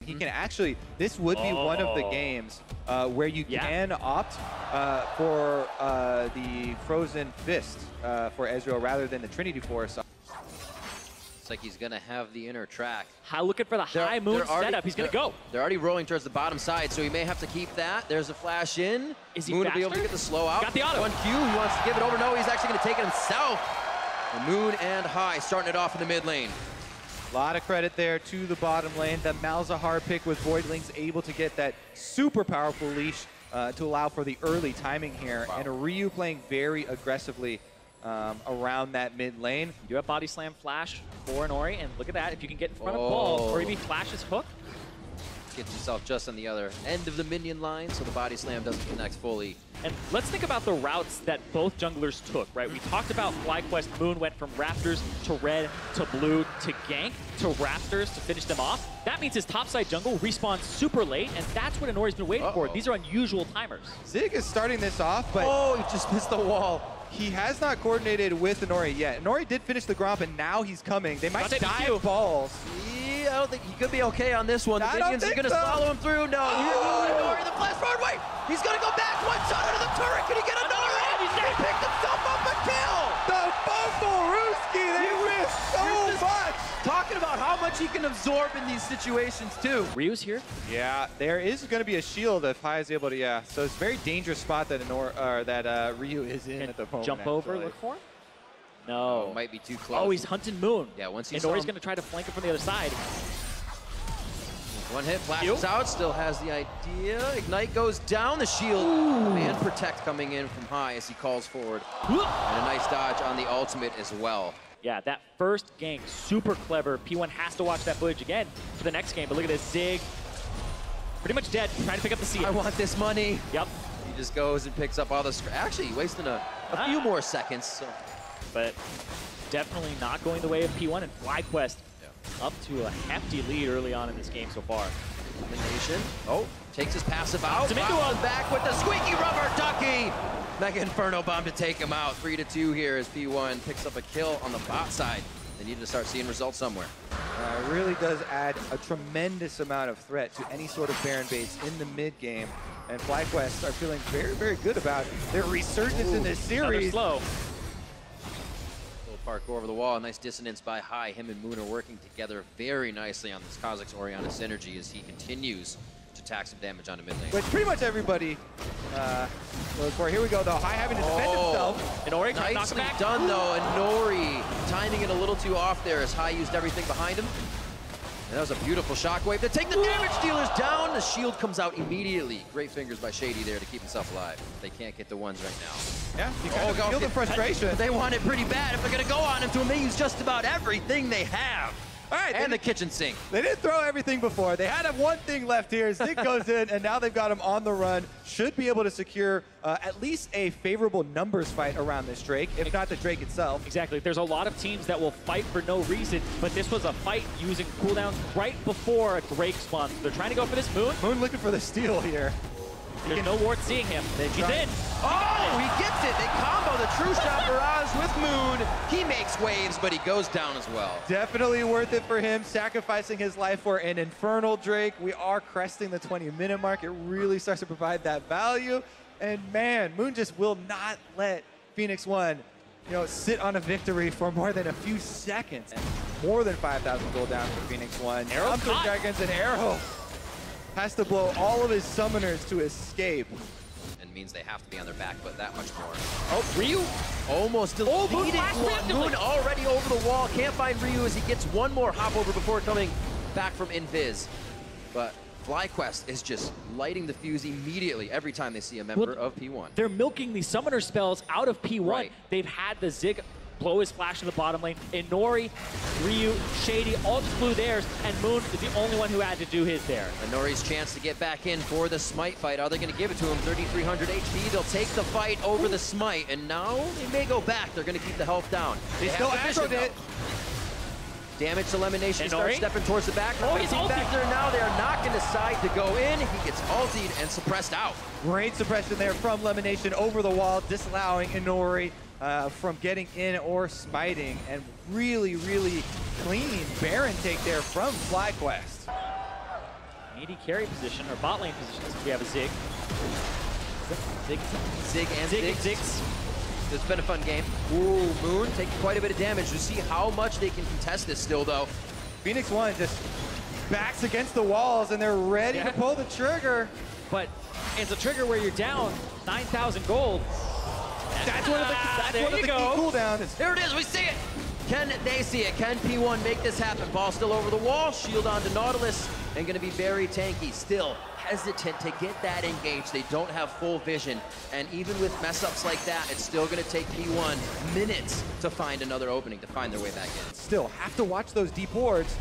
he can actually, this would be one of the games where you can opt for the Frozen Fist for Ezreal rather than the Trinity Force. Looks like he's going to have the inner track. Looking for the high moon setup. He's going to go. They're already rolling towards the bottom side, so he may have to keep that. There's a flash in. Is he Moon faster? will be able to get the slow out. Got the auto. 1Q, he wants to give it over. No, he's actually going to take it himself. And Moon and Hai starting it off in the mid lane. A lot of credit there to the bottom lane. The Malzahar pick with Voidlings able to get that super powerful leash to allow for the early timing here. Wow. And Ryu playing very aggressively around that mid lane. You do have Body Slam Flash for INORI, and look at that. If you can get in front of balls, or maybe Flash his hook. Gets himself just on the other end of the minion line, so the Body Slam doesn't connect fully. And let's think about the routes that both junglers took, right? We talked about FlyQuest. Moon went from Raptors to Red to Blue to Gank to Raptors to finish them off. That means his topside jungle respawns super late, and that's what INORI's been waiting for. These are unusual timers. Ziggs is starting this off, but he just missed the wall. He has not coordinated with INORI yet. INORI did finish the Gromp, and now he's coming. They might dive balls. I don't think he could be okay on this one. The minions are going to follow him through. No, INORI, the flash forward. Wait, he's going to go back. One shot under the turret. Can he get another hit? He picked himself up a kill. The Bumble Ruski, they missed so much. Talking about how much he can absorb in these situations, too. Ryu's here. Yeah, there is going to be a shield if Hai is able to, So it's a very dangerous spot that Ryu is in at the moment. Jump over, look for him? No. Oh, might be too close. Oh, he's hunting Moon. Yeah, once he's INORI's going to try to flank him from the other side. One hit, flashes out, still has the idea. Ignite goes down, the shield. And Protect coming in from Hai as he calls forward. And a nice dodge on the ultimate as well. Yeah, that first gank, super clever. P1 has to watch that footage again for the next game. But look at this, Zig. Pretty much dead, trying to pick up the seal. I want this money. Yep. He just goes and picks up all the... Actually, wasting a few more seconds. So. But definitely not going the way of P1 and FlyQuest. Up to a hefty lead early on in this game so far. Elimination. Oh, takes his passive out. Wow, back with the squeaky rubber ducky. Mega Inferno Bomb to take him out. 3-2 here as P1 picks up a kill on the bot side. They need to start seeing results somewhere. It really does add a tremendous amount of threat to any sort of Baron base in the mid game. And FlyQuest are feeling very, very good about their resurgence in this series. Slow. Parkour over the wall, nice dissonance by Hai. Him and Moon are working together very nicely on this Kha'Zix Orianna synergy as he continues to tack some damage onto mid lane. But pretty much everybody goes for it. Here we go though, Hai having to defend himself. INORI trying to knock him Nicely back. done though, INORI timing it a little too off there as Hai used everything behind him. And that was a beautiful shockwave to take the damage dealers down. The shield comes out immediately. Great fingers by Shady there to keep himself alive. They can't get the ones right now. Yeah, you kind of feel the frustration. They want it pretty bad. If they're going to go on him to him, they use just about everything they have. All right, and the kitchen sink. They didn't throw everything before. They had one thing left here. Ziggs goes in, and now they've got him on the run. Should be able to secure at least a favorable numbers fight around this Drake, if not the Drake itself. Exactly. There's a lot of teams that will fight for no reason, but this was a fight using cooldowns right before a Drake spawns. They're trying to go for this Moon. Moon looking for the steal here. There's no ward seeing him. He's in. Oh, he gets it. They combo the True Shot Barrage with Moon. He makes waves, but he goes down as well. Definitely worth it for him, sacrificing his life for an Infernal Drake. We are cresting the 20-minute mark. It really starts to provide that value. And man, Moon just will not let Phoenix One, sit on a victory for more than a few seconds. And more than 5,000 gold down for Phoenix One. Arrow Dragons and Arrow has to blow all of his summoners to escape. And means they have to be on their back, but that much more. Oh, Ryu almost deleted Moon already over the wall. Can't find Ryu as he gets one more hop over before coming back from Invis. But FlyQuest is just lighting the fuse immediately every time they see a member of P1. They're milking these summoner spells out of P1. Right. They've had the Zig blow his flash in the bottom lane. INORI, Ryu, Shady all just blew theirs, and Moon is the only one who had to do his there. INORI's chance to get back in for the Smite fight. Are they going to give it to him? 3,300 HP. They'll take the fight over the Smite, and now they may go back. They're going to keep the health down. They still aggroed it. Damage to Elimination starts stepping towards the back. Oh, he's back there now. They are not going to decide to go in. He gets ultied and suppressed out. Great suppression there from Elimination over the wall, disallowing INORI from getting in or smiting, and really, really clean Baron take there from FlyQuest. AD carry position, or bot lane position, since we have a Zig. Ziggs. It's been a fun game. Ooh, Moon taking quite a bit of damage. You see how much they can contest this still, though. Phoenix One just backs against the walls, and they're ready to pull the trigger. But it's a trigger where you're down 9,000 gold. That's one of the, key cooldowns. There it is, we see it. Can they see it? Can P1 make this happen? Ball still over the wall, shield onto Nautilus, and gonna be very tanky. Still hesitant to get that engaged. They don't have full vision, and even with mess-ups like that, it's still gonna take P1 minutes to find another opening, to find their way back in. Still have to watch those deep wards,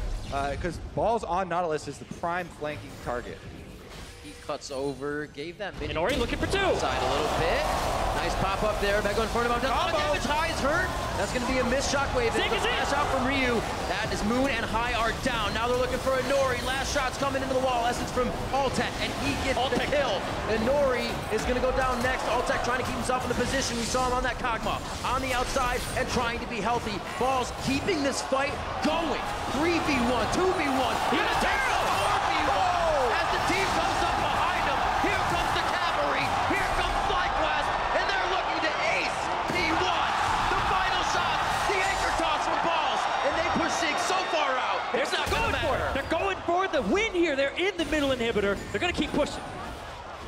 because balls on Nautilus is the prime flanking target. He cuts over, gave that minion. INORI looking for 2. Side a little bit. Nice pop up there. Mega in front of him. Does a lot of damage. Hai is hurt. That's going to be a missed shockwave. Ziggs is Flash out from Ryu. That is Moon and Hai are down. Now they're looking for INORI. Last shot's coming into the wall. Essence from ALTEC, and he gets the kill. INORI is going to go down next. ALTEC trying to keep himself in the position. We saw him on that Kog'Maw on the outside and trying to be healthy. Balls keeping this fight going. 3v1, 2v1. Here's a 4v1 as the team comes up behind him. Here comes the cavalry. Here comes FlyQuest, and they're looking to ace P1. The final shot, the anchor toss from Balls, and they push Ziggs so far out. It's not going to matter. They're going for the win here. They're in the middle inhibitor. They're going to keep pushing.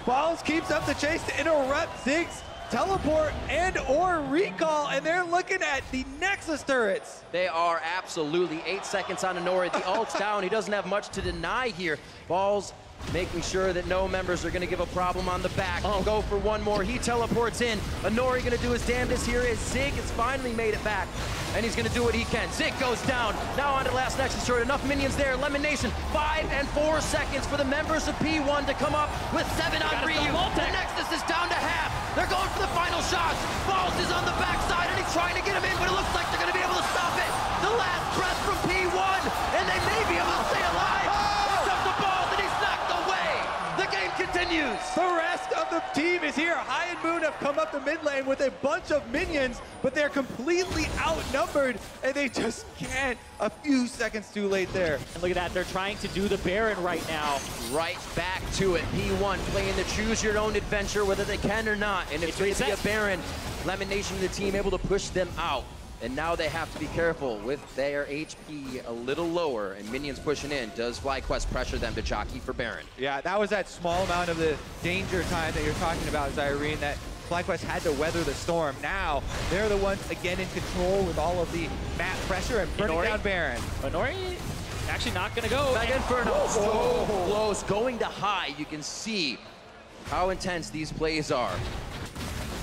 Balls keeps up the chase to interrupt Ziggs. Teleport and/or recall, and they're looking at the Nexus turrets. They are absolutely 8 seconds on INORI. The ult's down. He doesn't have much to deny here. Balls making sure that no members are going to give a problem on the back. Go for one more. He teleports in. INORI going to do his damnedest here as Zig has finally made it back, and he's going to do what he can. Zig goes down. Now on to last Nexus turret. Enough minions there. LEMONNATION. 5 and 4 seconds for the members of P1 to come up with 7 on Ryu. The Nexus is down to half. They're going for the final shot. Balls is on the backside, and he's trying to get him in, but it looks like they're going to be able to stop it. The last breath from P1, and they may be able to stay alive. It's up to Balls, and he's knocked away. The game continues. The rest of the team is here. Hai and Moon have come up the mid lane with a bunch of minions, but they're completely outnumbered, and they just can't. A few seconds too late there. And look at that. They're trying to do the Baron right now. Right back to it. P1 playing the choose your own adventure, whether they can or not. And if it's a Baron, LEMONNATION and the team able to push them out. And now they have to be careful with their HP a little lower and minions pushing in. Does FlyQuest pressure them to jockey for Baron? Yeah, that was that small amount of the danger time that you're talking about, Zyrene, that FlyQuest had to weather the storm. Now, they're the ones again in control with all of the map pressure and burning down Baron. INORI actually not going to go. Back Inferno, so close. Going to Hai, you can see how intense these plays are.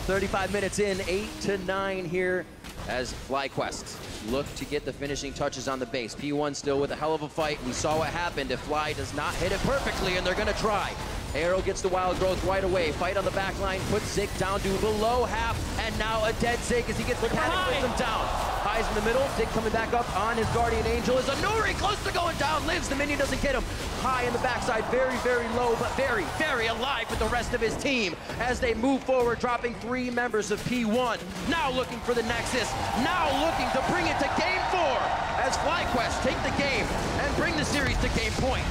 35 minutes in, 8-9 here as FlyQuest look to get the finishing touches on the base. P1 still with a hell of a fight. We saw what happened if Fly does not hit it perfectly, and they're going to try. Arrow gets the wild growth right away. Fight on the back line, puts Zig down to below half, and now a dead Zig as he gets the cataclysm down. Hai's in the middle, Zig coming back up on his Guardian Angel. Is INORI close to going down, lives, the minion doesn't get him. Hai in the backside, very, very low, but very, very alive with the rest of his team as they move forward, dropping 3 members of P1. Now looking for the Nexus, now looking to bring it to game 4 as FlyQuest take the game and bring the series to game point.